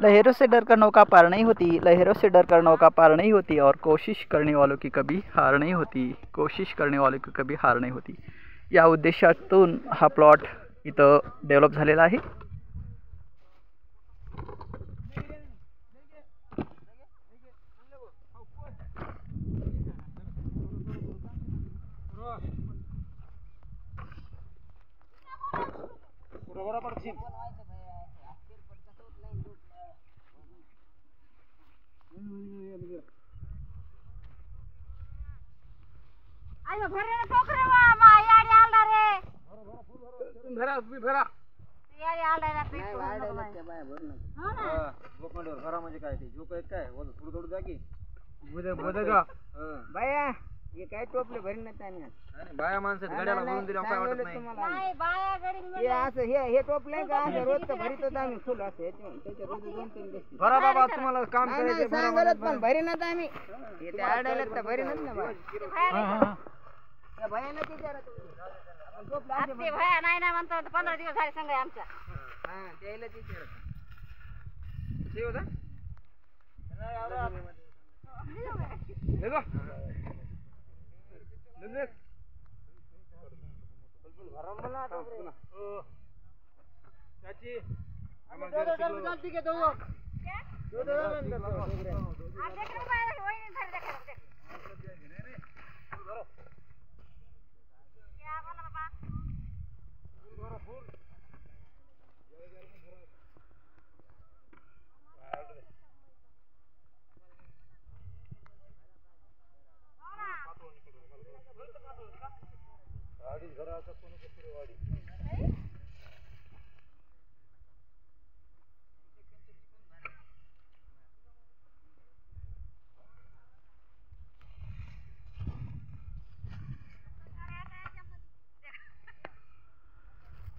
लहरों से डर कर नौका पार नहीं होती, लहरों से डर कर नौका पार नहीं होती, और कोशिश करने वालों की कभी हार नहीं होती, कोशिश करने वालों की कभी हार नाही होती. या उद्देशातून हा प्लॉट इथं डेव्हलप झालेला आहे. आयो भरे टोकरे मा याडी आलडा रे तुम्ही भरा याडी आलडा रे पीठ वाढायला बाय भर ना हां गोकंडवर भरा म्हणजे काय ते जोक काय थोडं थोडं जा की मध्ये का बाया हे काय टोपले भरीन ना त्याने नाही बाया माणसं गड्याला भरून दिलं काय वाटत नाही नाही बाया गडी हे असं हे टोपले का रोज तर भरीत होता आम्ही फुल असं त्याच्या रोज दोन तीन गोष्टी भरा बाबा तुम्हाला काम करायचं सांगलत पण भरीनच आम्ही हे ते आडायला तर भरीनच ना बाया त्या भयाला ते जरा आपण टोपले असते भया नाही ना म्हणतो 15 दिवस झाले संग आमच्या हां त्याला ते जरा ते होता देखो लगेच बुलबुल भरम बना ओ चाची आम्हाला जल्दी के दो क्या दो आ देख रे भाई वही नहीं धर देख भरो क्या बना बाबा फूल भरो फूल वाडी घराचा कोण कसं वाडी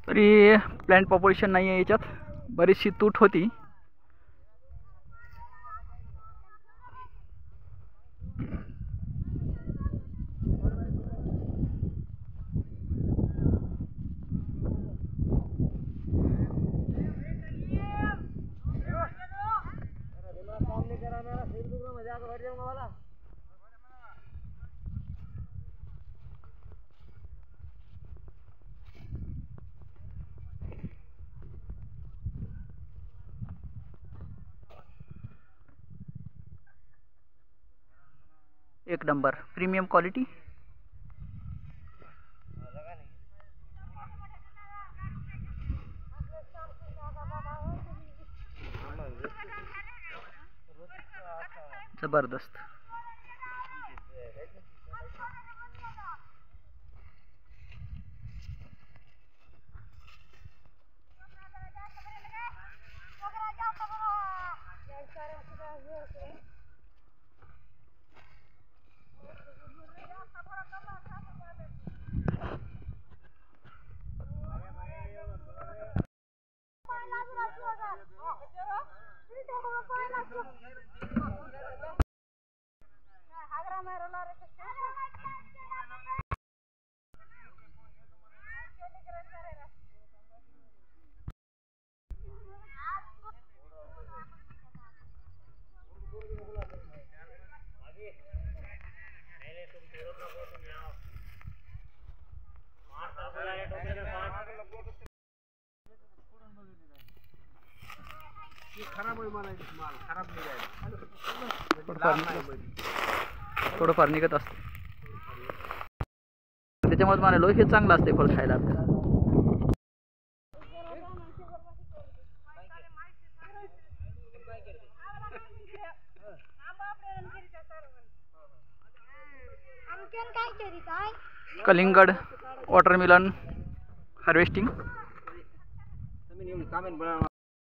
तरी प्लांट पॉप्युलेशन नाही आहे याच्यात, बरीचशी तूट होती. एक नंबर प्रीमियम क्वालिटी. जबरदस्त. थोडंफार निघत असते त्याच्यामुळे म्हणालो हे चांगलं असते फळ खायला आपल्याला. कलिंगड वॉटरमेलन हार्वेस्टिंग.